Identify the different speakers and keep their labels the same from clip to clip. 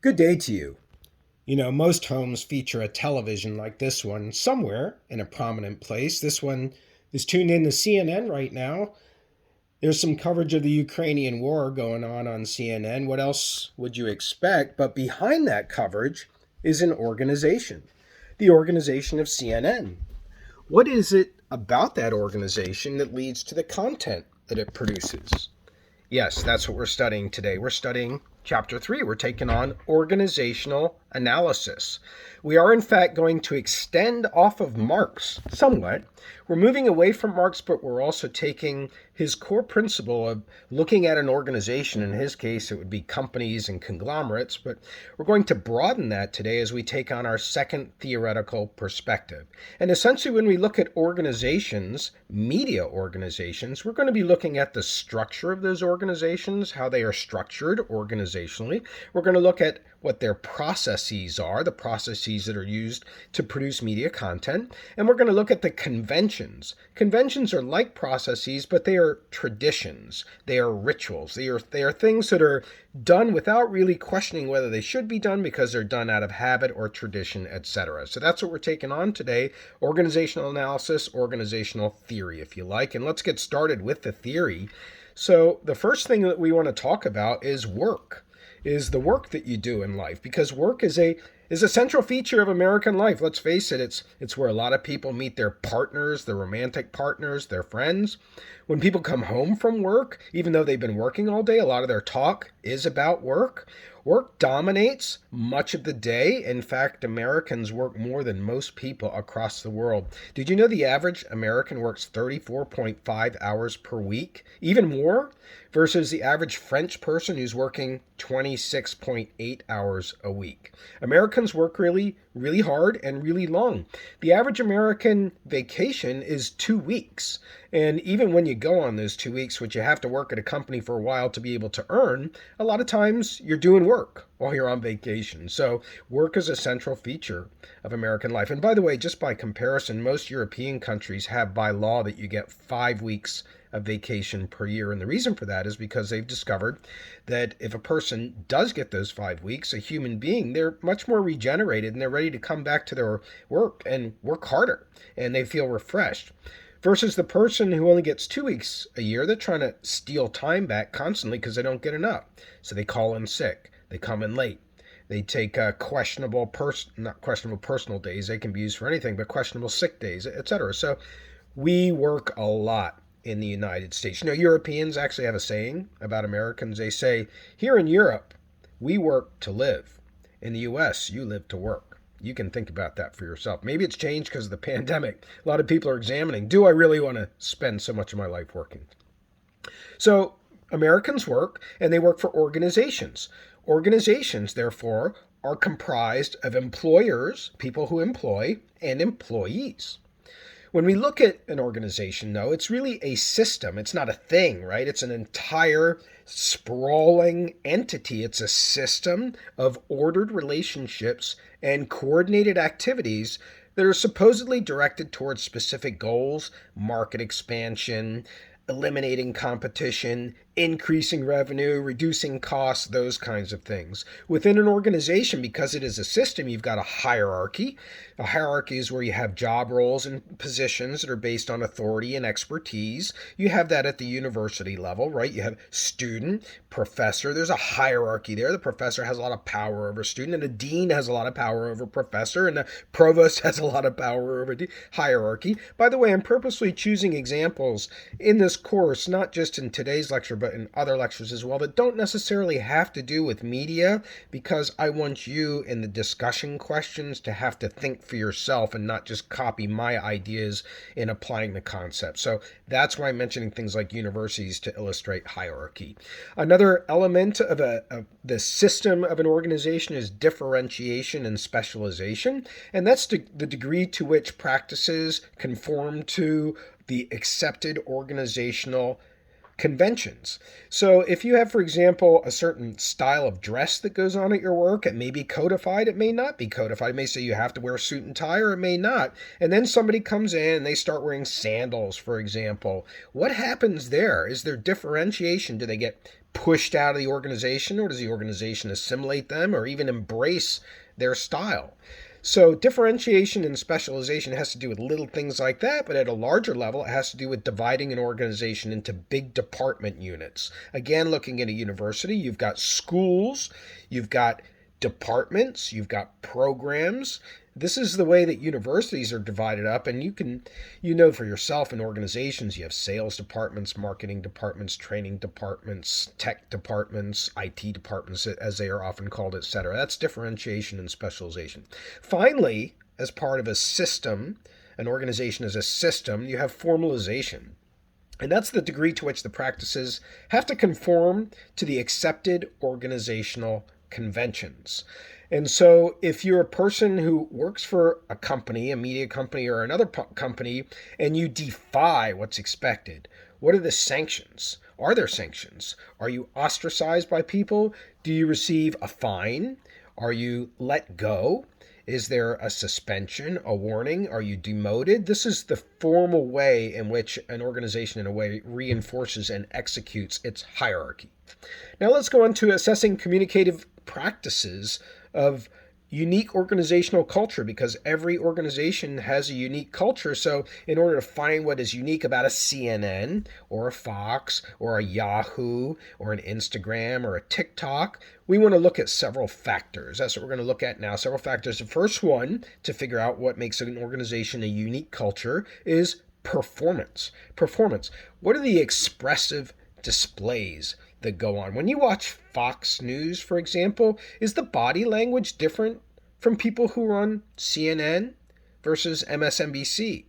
Speaker 1: Good day to you. Most homes feature a television like this one somewhere in a prominent place. This one is tuned in to CNN right now. There's some coverage of the Ukrainian war going on CNN. What else would you expect? But behind that coverage is an organization, the organization of CNN. What is it about that organization that leads to the content that it produces? Yes, that's what we're studying today. We're studying Chapter 3. We're taking on organizational analysis. We are, in fact, going to extend off of Marx somewhat. We're moving away from Marx, but we're also taking his core principle of looking at an organization. In his case, it would be companies and conglomerates, but we're going to broaden that today as we take on our second theoretical perspective. And essentially, when we look at organizations, media organizations, we're going to be looking at the structure of those organizations, how they are structured organizationally. We're going to look at what their processes are, the processes that are used to produce media content. And we're going to look at the conventions. Conventions are like processes, but they are traditions. They are rituals. They are things that are done without really questioning whether they should be done because they're done out of habit or tradition, etc. So that's what we're taking on today, organizational analysis, organizational theory, if you like. And let's get started with the theory. So the first thing that we want to talk about is work. Is the work that you do in life, because work is a central feature of American life. Let's face it, it's where a lot of people meet their partners, their romantic partners, their friends. When people come home from work, even though they've been working all day, a lot of their talk is about work. Work dominates much of the day. In fact, Americans work more than most people across the world. Did you know the average American works 34.5 hours per week? Even more versus the average French person who's working 26.8 hours a week. Americans work really, really hard and really long. The average American vacation is 2 weeks. And even when you go on those 2 weeks, which you have to work at a company for a while to be able to earn, a lot of times you're doing work while you're on vacation. So work is a central feature of American life. And by the way, just by comparison, most European countries have by law that you get 5 weeks of vacation per year. And the reason for that is because they've discovered that if a person does get those 5 weeks, a human being, they're much more regenerated and they're ready to come back to their work and work harder and they feel refreshed. Versus the person who only gets 2 weeks a year, they're trying to steal time back constantly because they don't get enough. So they call in sick, they come in late, they take not questionable personal days, they can be used for anything, but questionable sick days, etc. So we work a lot in the United States. Europeans actually have a saying about Americans. They say, here in Europe, we work to live. In the US, you live to work. You can think about that for yourself. Maybe it's changed because of the pandemic. A lot of people are examining, do I really want to spend so much of my life working? So Americans work, and they work for organizations. Organizations, therefore, are comprised of employers, people who employ, and employees. When we look at an organization, though, it's really a system. It's not a thing, right? It's an entire sprawling entity. It's a system of ordered relationships and coordinated activities that are supposedly directed towards specific goals, market expansion, eliminating competition, increasing revenue, reducing costs, those kinds of things. Within an organization, because it is a system, you've got a hierarchy. A hierarchy is where you have job roles and positions that are based on authority and expertise. You have that at the university level, right? You have student, professor. There's a hierarchy there. The professor has a lot of power over a student, and a dean has a lot of power over a professor, and a provost has a lot of power over hierarchy. By the way, I'm purposely choosing examples in this course, not just in today's lecture, but in other lectures as well, that don't necessarily have to do with media, because I want you in the discussion questions to have to think for yourself and not just copy my ideas in applying the concept. So that's why I'm mentioning things like universities to illustrate hierarchy. Another element of the system of an organization is differentiation and specialization, and that's the degree to which practices conform to the accepted organizational conventions. So if you have, for example, a certain style of dress that goes on at your work, it may be codified, it may not be codified. It may say you have to wear a suit and tie, or it may not. And then somebody comes in and they start wearing sandals, for example. What happens there? Is there differentiation? Do they get pushed out of the organization, or does the organization assimilate them or even embrace their style? So, differentiation and specialization has to do with little things like that, but at a larger level, it has to do with dividing an organization into big department units. Again, looking at a university, you've got schools, you've got departments, you've got programs. This is the way that universities are divided up, and you know for yourself in organizations, you have sales departments, marketing departments, training departments, tech departments, IT departments, as they are often called, etc. That's differentiation and specialization. Finally, as part of a system, an organization as a system, you have formalization. And that's the degree to which the practices have to conform to the accepted organizational conventions. And so, if you're a person who works for a company, a media company, or another company, and you defy what's expected, what are the sanctions? Are there sanctions? Are you ostracized by people? Do you receive a fine? Are you let go? Is there a suspension, a warning? Are you demoted? This is the formal way in which an organization, in a way, reinforces and executes its hierarchy. Now let's go on to assessing communicative practices of unique organizational culture, because every organization has a unique culture. So in order to find what is unique about a CNN or a Fox or a Yahoo or an Instagram or a TikTok, we want to look at several factors. That's what we're going to look at now. Several factors. The first one to figure out what makes an organization a unique culture is performance. Performance. What are the expressive displays that go on? When you watch Fox News, for example, is the body language different from people who are on CNN versus MSNBC?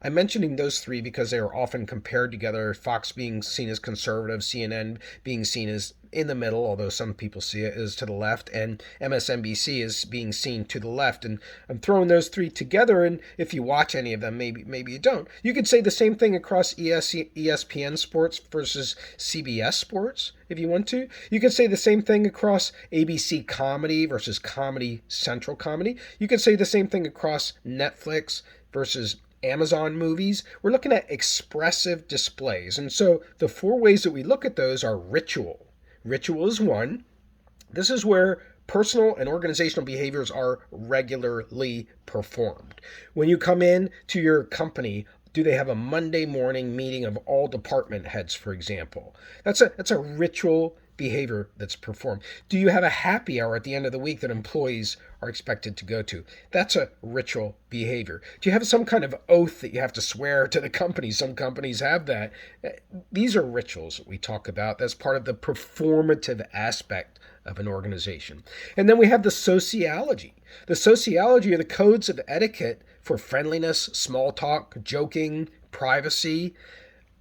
Speaker 1: I'm mentioning those three because they are often compared together, Fox being seen as conservative, CNN being seen as in the middle, although some people see it as to the left, and MSNBC is being seen to the left. And I'm throwing those three together, and if you watch any of them, maybe you don't. You could say the same thing across ESPN Sports versus CBS Sports, if you want to. You could say the same thing across ABC Comedy versus Comedy Central Comedy. You could say the same thing across Netflix versus Amazon movies. We're looking at expressive displays. And so the four ways that we look at those are ritual. Ritual is one. This is where personal and organizational behaviors are regularly performed. When you come in to your company, do they have a Monday morning meeting of all department heads, for example? That's a ritual behavior that's performed. Do you have a happy hour at the end of the week that employees are expected to go to? That's a ritual behavior. Do you have some kind of oath that you have to swear to the company? Some companies have that. These are rituals that we talk about. That's part of the performative aspect of an organization. And then we have the sociology. The sociology are the codes of etiquette for friendliness, small talk, joking, privacy.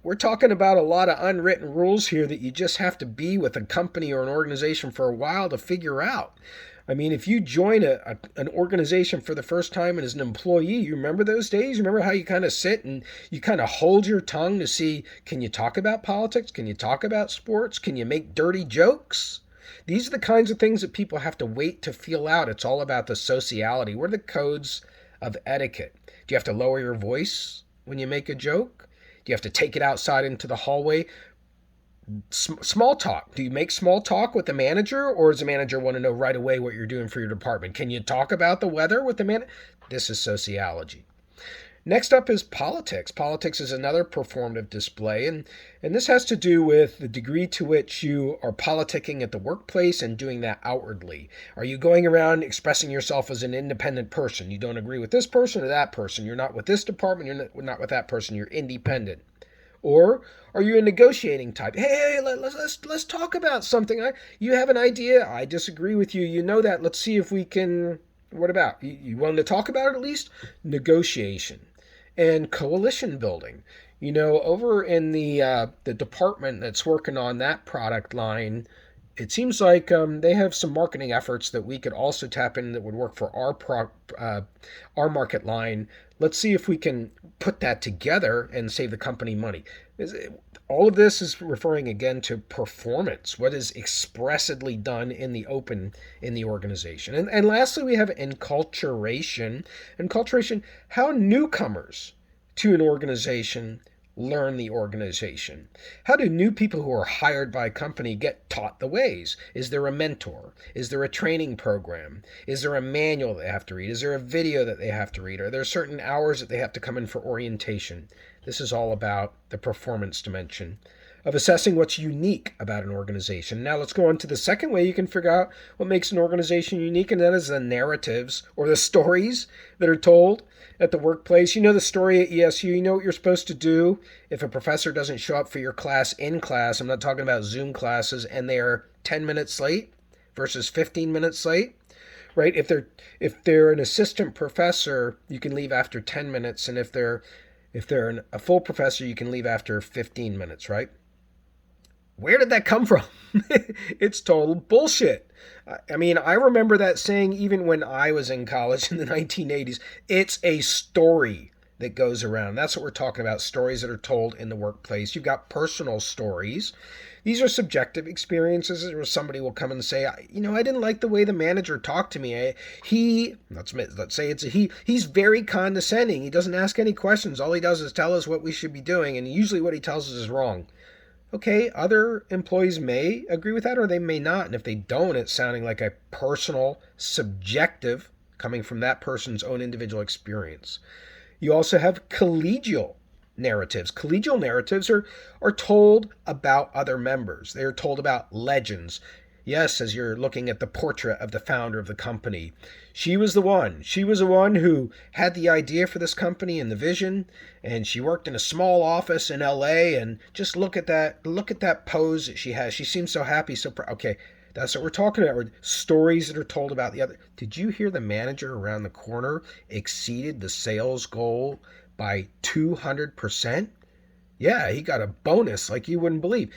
Speaker 1: We're talking about a lot of unwritten rules here that you just have to be with a company or an organization for a while to figure out. I mean, if you join an organization for the first time and as an employee, you remember those days? You remember how you kind of sit and you kind of hold your tongue to see, can you talk about politics? Can you talk about sports? Can you make dirty jokes? These are the kinds of things that people have to wait to feel out. It's all about the sociality. What are the codes of etiquette? Do you have to lower your voice when you make a joke? Do you have to take it outside into the hallway? Small talk. Do you make small talk with the manager, or does the manager want to know right away what you're doing for your department? Can you talk about the weather with the manager? This is sociology. Next up is politics. Politics is another performative display, and this has to do with the degree to which you are politicking at the workplace and doing that outwardly. Are you going around expressing yourself as an independent person? You don't agree with this person or that person. You're not with this department. You're not with that person. You're independent. Or are you a negotiating type? Hey, let's talk about something. You have an idea. I disagree with you. You know that. Let's see if we can. What about you? Want to talk about it at least? Negotiation and coalition building. You know, over in the department that's working on that product line, it seems like they have some marketing efforts that we could also tap in that would work for our market line. Let's see if we can put that together and save the company money. All of this is referring again to performance, what is expressly done in the open in the organization. And lastly, we have enculturation. Enculturation, how newcomers to an organization learn the organization? How do new people who are hired by a company get taught the ways? Is there a mentor? Is there a training program? Is there a manual they have to read? Is there a video that they have to read? Are there certain hours that they have to come in for orientation? This is all about the performance dimension of assessing what's unique about an organization. Now let's go on to the second way you can figure out what makes an organization unique, and that is the narratives or the stories that are told at the workplace. You know the story at ESU. You know what you're supposed to do if a professor doesn't show up for your class in class. I'm not talking about Zoom classes, and they're 10 minutes late versus 15 minutes late. Right? If they're an assistant professor, you can leave after 10 minutes, and if they're a full professor, you can leave after 15 minutes, right? Where did that come from? It's total bullshit. I mean, I remember that saying even when I was in college in the 1980s. It's a story that goes around. That's what we're talking about, stories that are told in the workplace. You've got personal stories. These are subjective experiences where somebody will come and say, I didn't like the way the manager talked to me. Let's say it's a he, he's very condescending. He doesn't ask any questions. All he does is tell us what we should be doing, and usually what he tells us is wrong. Okay, other employees may agree with that or they may not. And if they don't, it's sounding like a personal, subjective, coming from that person's own individual experience. You also have collegial narratives. Collegial narratives are told about other members. They are told about legends. Yes, as you're looking at the portrait of the founder of the company, she was the one. She was the one who had the idea for this company and the vision, and she worked in a small office in LA. And just look at that. Look at that pose that she has. She seems so happy, so proud. Okay, that's what we're talking about. Stories that are told about the other. Did you hear the manager around the corner exceeded the sales goal by 200%? Yeah, he got a bonus like you wouldn't believe.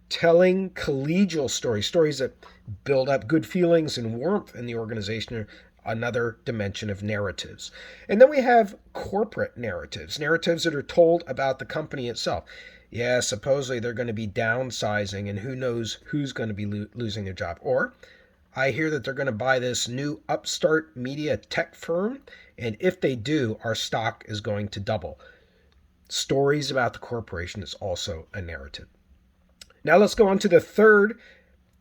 Speaker 1: Telling collegial stories that build up good feelings and warmth in the organization, are another dimension of narratives. And then we have corporate narratives that are told about the company itself. Yeah, supposedly they're going to be downsizing, and who knows who's going to be losing their job. Or I hear that they're going to buy this new upstart media tech firm, and if they do, our stock is going to double. Stories about the corporation is also a narrative. Now let's go on to the third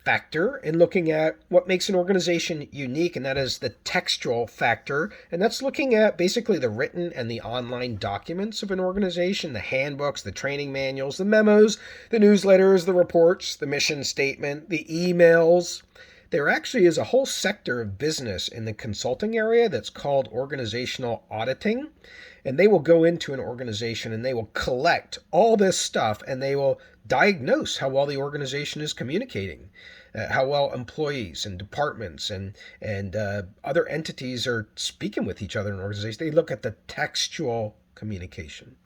Speaker 1: factor in looking at what makes an organization unique, and that is the textual factor. And that's looking at basically the written and the online documents of an organization, the handbooks, the training manuals, the memos, the newsletters, the reports, the mission statement, the emails. There actually is a whole sector of business in the consulting area that's called organizational auditing. And they will go into an organization and they will collect all this stuff and they will diagnose how well the organization is communicating, how well employees and departments and other entities are speaking with each other in an organization. They look at the textual communication.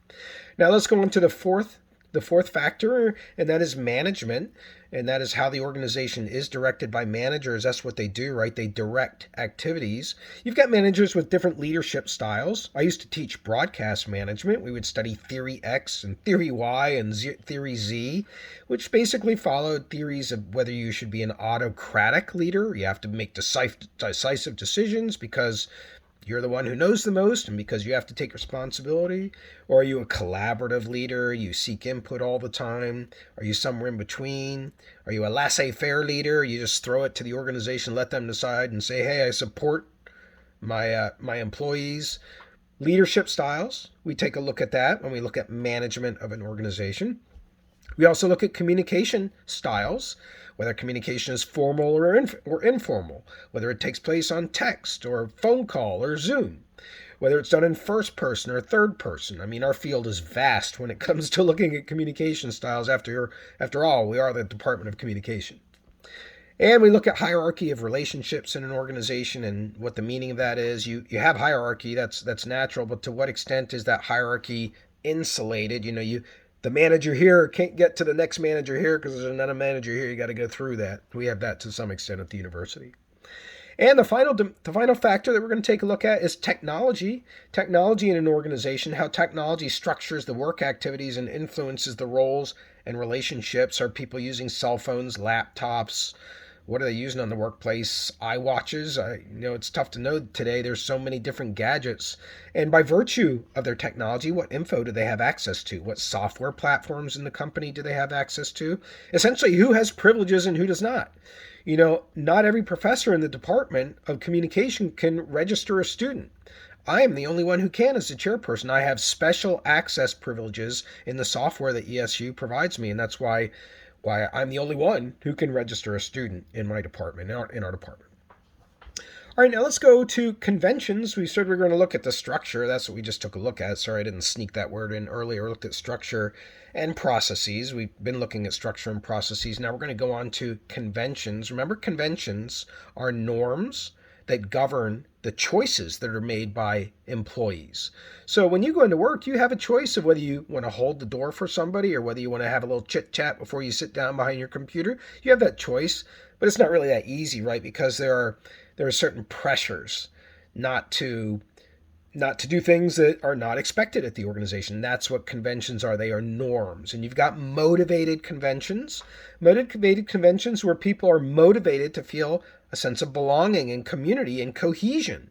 Speaker 1: Now let's go on to the fourth factor, and that is management. And that is how the organization is directed by managers. That's what they do, right? They direct activities. You've got managers with different leadership styles. I used to teach broadcast management. We would study Theory X and Theory Y and Theory Z, which basically followed theories of whether you should be an autocratic leader. You have to make decisive decisions because you're the one who knows the most and because you have to take responsibility. Or are you a collaborative leader? You seek input all the time? Are you somewhere in between? Are you a laissez-faire leader? You just throw it to the organization, let them decide and say, hey, I support my employees. Leadership styles, we take a look at that when we look at management of an organization. We also look at communication styles, whether communication is formal or informal, whether it takes place on text or phone call or Zoom, whether it's done in first person or third person. I mean, our field is vast when it comes to looking at communication styles. After all, we are the Department of Communication. And we look at hierarchy of relationships in an organization and what the meaning of that is. You have hierarchy, that's natural, but to what extent is that hierarchy insulated? The manager here can't get to the next manager here because there's another manager here. You got to go through that. We have that to some extent at the university. And the final factor that we're going to take a look at is technology. Technology in an organization, how technology structures the work activities and influences the roles and relationships. Are people using cell phones, laptops, What are they using on the workplace? iWatches. It's tough to know today. There's so many different gadgets. And by virtue of their technology, what info do they have access to? What software platforms in the company do they have access to? Essentially, who has privileges and who does not? Not every professor in the Department of Communication can register a student. I am the only one who can as the chairperson. I have special access privileges in the software that ESU provides me, and that's why I'm the only one who can register a student in my department, in our department. All right, now let's go to conventions. We said we were going to look at the structure. That's what we just took a look at. Sorry, I didn't sneak that word in earlier. We looked at structure and processes. We've been looking at structure and processes. Now we're going to go on to conventions. Remember, conventions are norms that govern the choices that are made by employees. So when you go into work, you have a choice of whether you want to hold the door for somebody or whether you want to have a little chit chat before you sit down behind your computer. You have that choice, but it's not really that easy, right? Because there are certain pressures not to do things that are not expected at the organization. That's what conventions are. They are norms. And you've got motivated conventions. Motivated conventions where people are motivated to feel a sense of belonging and community and cohesion.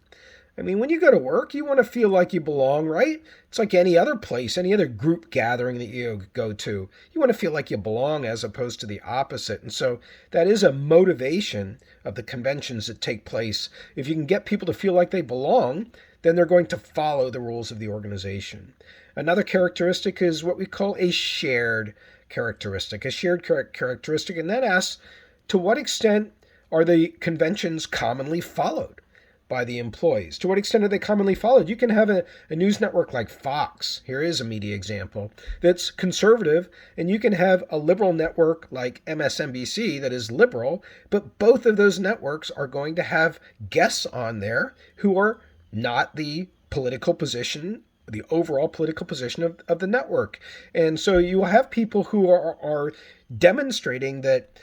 Speaker 1: I mean, when you go to work, you want to feel like you belong, right? It's like any other place, any other group gathering that you go to. You want to feel like you belong as opposed to the opposite. And so that is a motivation of the conventions that take place. If you can get people to feel like they belong, then they're going to follow the rules of the organization. Another characteristic is what we call a shared characteristic. A shared characteristic, and that asks, to what extent are the conventions commonly followed by the employees? To what extent are they commonly followed? You can have a news network like Fox, here is a media example, that's conservative, and you can have a liberal network like MSNBC that is liberal, but both of those networks are going to have guests on there who are not the political position, the overall political position of the network. And so you will have people who are demonstrating that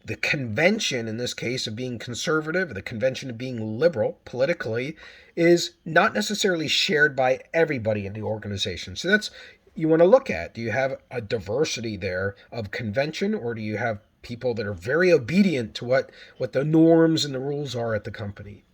Speaker 1: the convention, in this case, of being conservative, the convention of being liberal politically, is not necessarily shared by everybody in the organization. So that's, you want to look at, do you have a diversity there of convention, or do you have people that are very obedient to what the norms and the rules are at the company?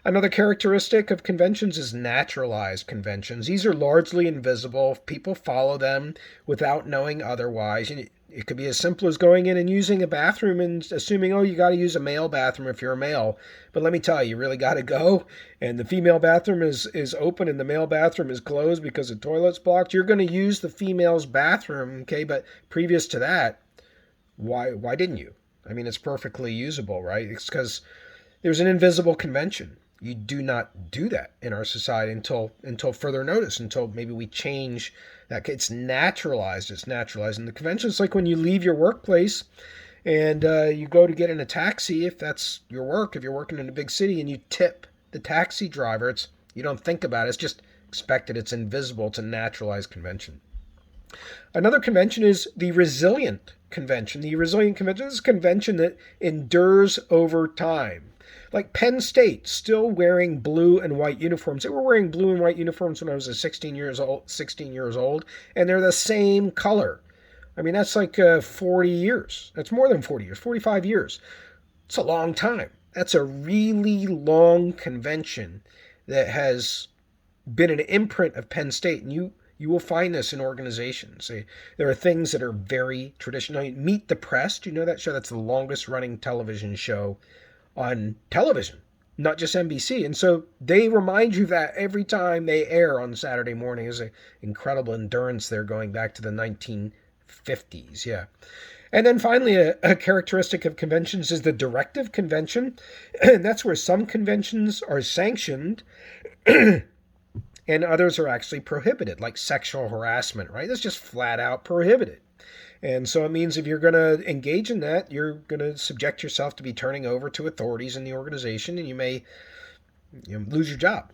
Speaker 1: Another characteristic of conventions is naturalized conventions. These are largely invisible. People follow them without knowing otherwise. It could be as simple as going in and using a bathroom and assuming, oh, you got to use a male bathroom if you're a male. But let me tell you, you really got to go. And the female bathroom is open and the male bathroom is closed because the toilet's blocked. You're going to use the female's bathroom, okay? But previous to that, why didn't you? I mean, it's perfectly usable, right? It's because there's an invisible convention. You do not do that in our society until further notice, until maybe we change that. It's naturalized. And the convention is like when you leave your workplace and you go to get in a taxi, if that's your work, if you're working in a big city, and you tip the taxi driver. You don't think about it. It's just expected. It's invisible. It's a naturalized convention. Another convention is the resilient convention. The resilient convention is a convention that endures over time. Like Penn State, still wearing blue and white uniforms. They were wearing blue and white uniforms when I was 16 years old, and they're the same color. I mean, that's like 40 years. That's more than 40 years, 45 years. It's a long time. That's a really long convention that has been an imprint of Penn State, and you will find this in organizations. There are things that are very traditional. Meet the Press. Do you know that show? That's the longest running television show on television, not just NBC. And so they remind you that every time they air on Saturday morning. Is an incredible endurance there going back to the 1950s. Yeah. And then finally, a characteristic of conventions is the Directive Convention. And that's where some conventions are sanctioned and others are actually prohibited, like sexual harassment, right? That's just flat out prohibited. And so it means if you're going to engage in that, you're going to subject yourself to be turning over to authorities in the organization, and you may lose your job.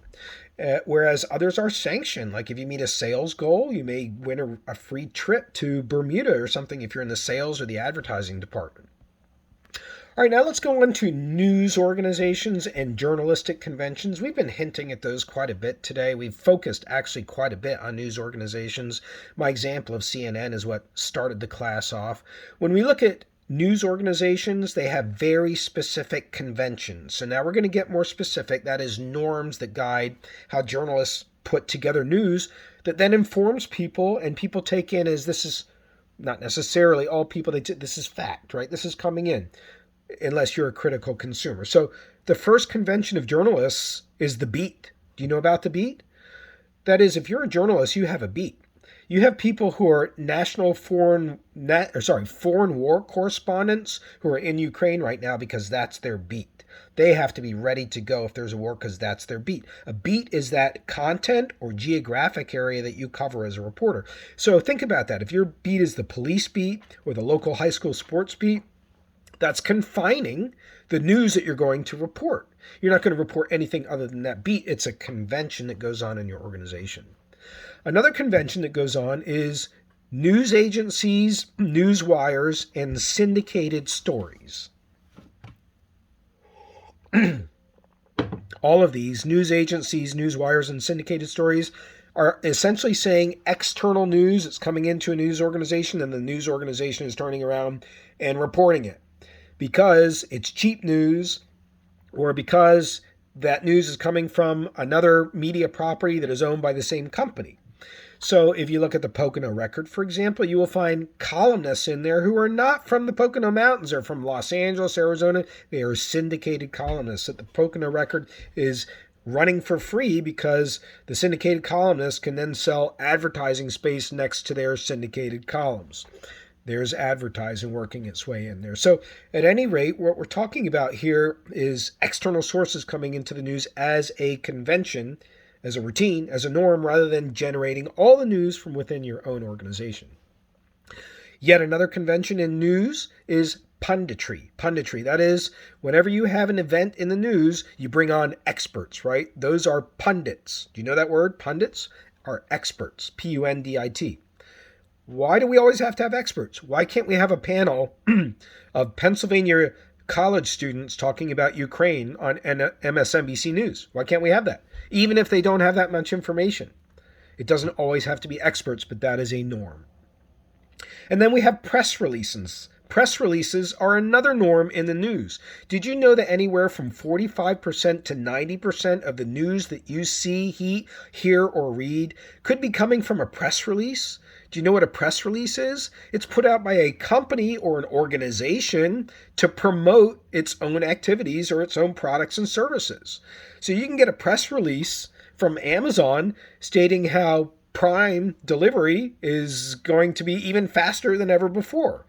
Speaker 1: Whereas others are sanctioned. Like if you meet a sales goal, you may win a free trip to Bermuda or something if you're in the sales or the advertising department. All right, now let's go on to news organizations and journalistic conventions. We've been hinting at those quite a bit today. We've focused actually quite a bit on news organizations. My example of CNN is what started the class off. When we look at news organizations, they have very specific conventions. So now we're going to get more specific. That is norms that guide how journalists put together news that then informs people, and people take in as this is not necessarily all people. This is fact, right? This is coming in, unless you're a critical consumer. So the first convention of journalists is the beat. Do you know about the beat? That is, if you're a journalist, you have a beat. You have people who are foreign war correspondents who are in Ukraine right now because that's their beat. They have to be ready to go if there's a war because that's their beat. A beat is that content or geographic area that you cover as a reporter. So think about that. If your beat is the police beat or the local high school sports beat, that's confining the news that you're going to report. You're not going to report anything other than that beat. It's a convention that goes on in your organization. Another convention that goes on is news agencies, newswires, and syndicated stories. All of these, news agencies, newswires, and syndicated stories, are essentially saying external news that's coming into a news organization, and the news organization is turning around and reporting it because it's cheap news or because that news is coming from another media property that is owned by the same company. So if you look at the Pocono Record, for example, you will find columnists in there who are not from the Pocono Mountains. They're from Los Angeles, Arizona. They are syndicated columnists that the Pocono Record is running for free because the syndicated columnists can then sell advertising space next to their syndicated columns. There's advertising working its way in there. So at any rate, what we're talking about here is external sources coming into the news as a convention, as a routine, as a norm, rather than generating all the news from within your own organization. Yet another convention in news is punditry. Punditry, that is, whenever you have an event in the news, you bring on experts, right? Those are pundits. Do you know that word? Pundits are experts, P-U-N-D-I-T. Why do we always have to have experts? Why can't we have a panel of Pennsylvania college students talking about Ukraine on MSNBC News? Why can't we have that? Even if they don't have that much information. It doesn't always have to be experts, but that is a norm. And then we have press releases. Press releases are another norm in the news. Did you know that anywhere from 45% to 90% of the news that you see, hear, or read could be coming from a press release? Do you know what a press release is? It's put out by a company or an organization to promote its own activities or its own products and services. So you can get a press release from Amazon stating how Prime delivery is going to be even faster than ever before.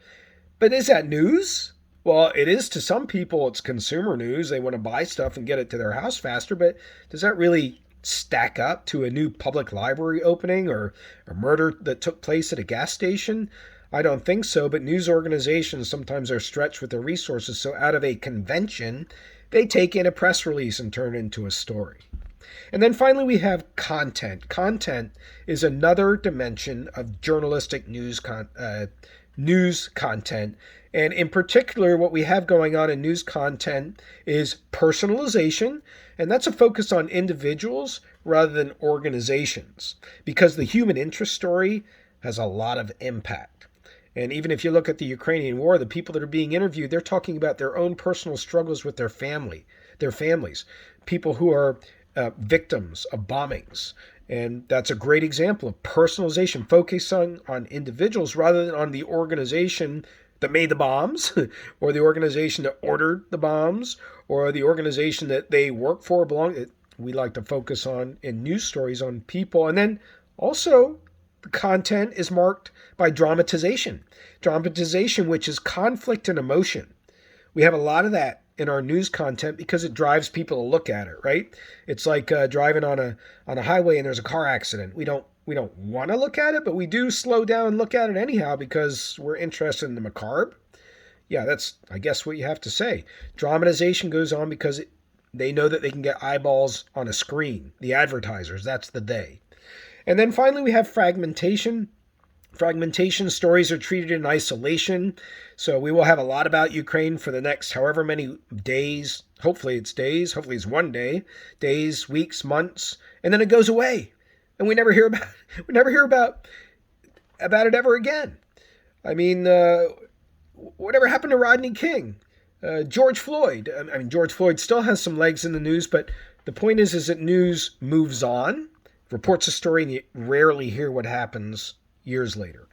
Speaker 1: But is that news? Well, it is to some people. It's consumer news. They want to buy stuff and get it to their house faster. But does that really stack up to a new public library opening or a murder that took place at a gas station? I don't think so. But news organizations sometimes are stretched with their resources. So out of a convention, they take in a press release and turn it into a story. And then finally, we have content. Content is another dimension of journalistic news content. And in particular, what we have going on in news content is personalization. And that's a focus on individuals rather than organizations, because the human interest story has a lot of impact. And even if you look at the Ukrainian war, the people that are being interviewed, they're talking about their own personal struggles with their families, people who are victims of bombings. And that's a great example of personalization, focusing on individuals rather than on the organization that made the bombs or the organization that ordered the bombs or the organization that they work for. We like to focus on in news stories on people. And then also the content is marked by dramatization. Dramatization, which is conflict and emotion. We have a lot of that in our news content because it drives people to look at it, right? It's like driving on a highway and there's a car accident. We don't want to look at it, but we do slow down and look at it anyhow because we're interested in the macabre. Yeah, that's, I guess, what you have to say. Dramatization goes on because they know that they can get eyeballs on a screen. The advertisers, that's the they. And then finally we have fragmentation. Fragmentation, stories are treated in isolation. So we will have a lot about Ukraine for the next however many days. Hopefully it's hopefully it's one day, days, weeks, months, and then it goes away. And we never hear about it. We never hear about it ever again. I mean, Whatever happened to Rodney King? George Floyd. I mean, George Floyd still has some legs in the news, but the point is that news moves on, reports a story, and you rarely hear what happens years later.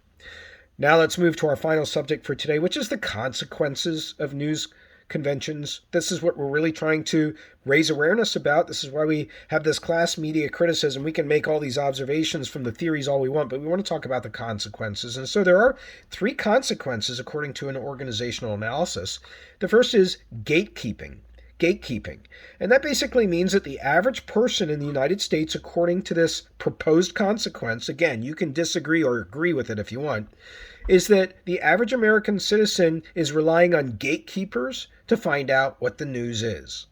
Speaker 1: Now let's move to our final subject for today, which is the consequences of news conventions. This is what we're really trying to raise awareness about. This is why we have this class, media criticism. We can make all these observations from the theories all we want, but we want to talk about the consequences. And so there are three consequences according to an organizational analysis. The first is gatekeeping. Gatekeeping. And that basically means that the average person in the United States, according to this proposed consequence, again, you can disagree or agree with it if you want, is that the average American citizen is relying on gatekeepers to find out what the news is.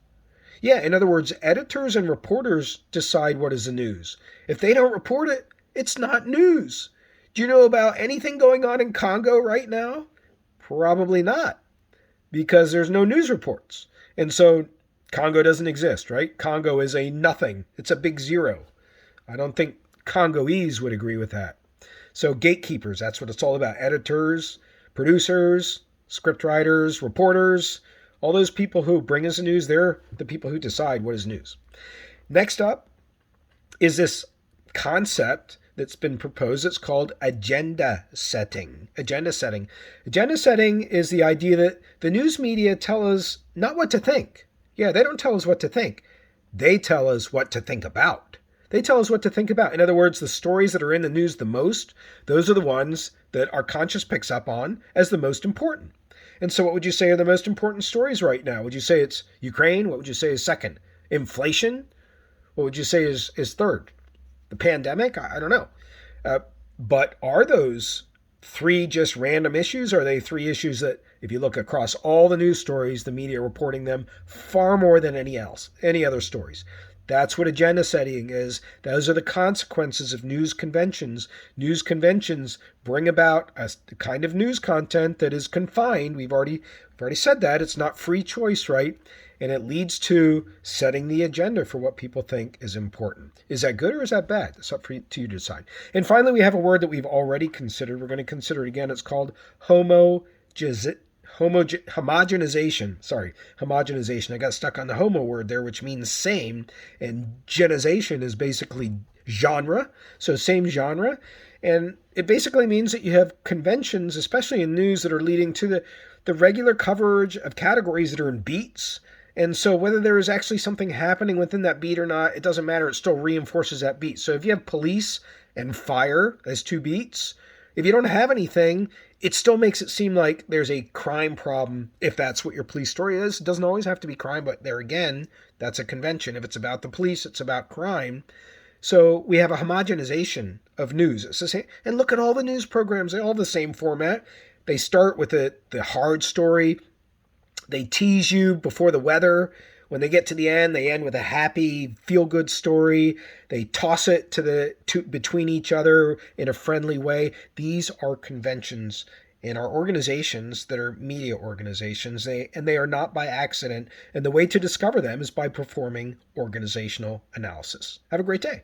Speaker 1: Yeah, in other words, editors and reporters decide what is the news. If they don't report it, it's not news. Do you know about anything going on in Congo right now? Probably not, because there's no news reports. And so Congo doesn't exist, right? Congo is a nothing. It's a big zero. I don't think Congolese would agree with that. So gatekeepers, that's what it's all about. Editors, producers, scriptwriters, reporters, all those people who bring us the news, they're the people who decide what is news. Next up is this concept that's been proposed. It's called agenda setting. Agenda setting. Agenda setting is the idea that the news media tell us not what to think. Yeah, they don't tell us what to think. They tell us what to think about. They tell us what to think about. In other words, the stories that are in the news the most, those are the ones that our conscience picks up on as the most important. And so what would you say are the most important stories right now? Would you say it's Ukraine? What would you say is second? Inflation? What would you say is third? The pandemic? I don't know. But are those three just random issues? Or are they three issues that, if you look across all the news stories, the media are reporting them far more than any other stories? That's what agenda setting is. Those are the consequences of news conventions. News conventions bring about a kind of news content that is confined. We've already said that. It's not free choice, right? And it leads to setting the agenda for what people think is important. Is that good or is that bad? It's up to you to decide. And finally, we have a word that we've already considered. We're going to consider it again. It's called homogenization. Homogenization. I got stuck on the homo word there, which means same, and genization is basically genre, so same genre. And it basically means that you have conventions, especially in news, that are leading to the regular coverage of categories that are in beats. And so whether there is actually something happening within that beat or not, it doesn't matter. It still reinforces that beat. So if you have police and fire as two beats, if you don't have anything, it still makes it seem like there's a crime problem if that's what your police story is. It doesn't always have to be crime, but there again, that's a convention. If it's about the police, it's about crime. So we have a homogenization of news. It's the same, and look at all the news programs. They all have the same format. They start with the hard story. They tease you before the weather. When they get to the end, they end with a happy, feel-good story. They toss it between each other in a friendly way. These are conventions in our organizations that are media organizations, and they are not by accident. And the way to discover them is by performing organizational analysis. Have a great day.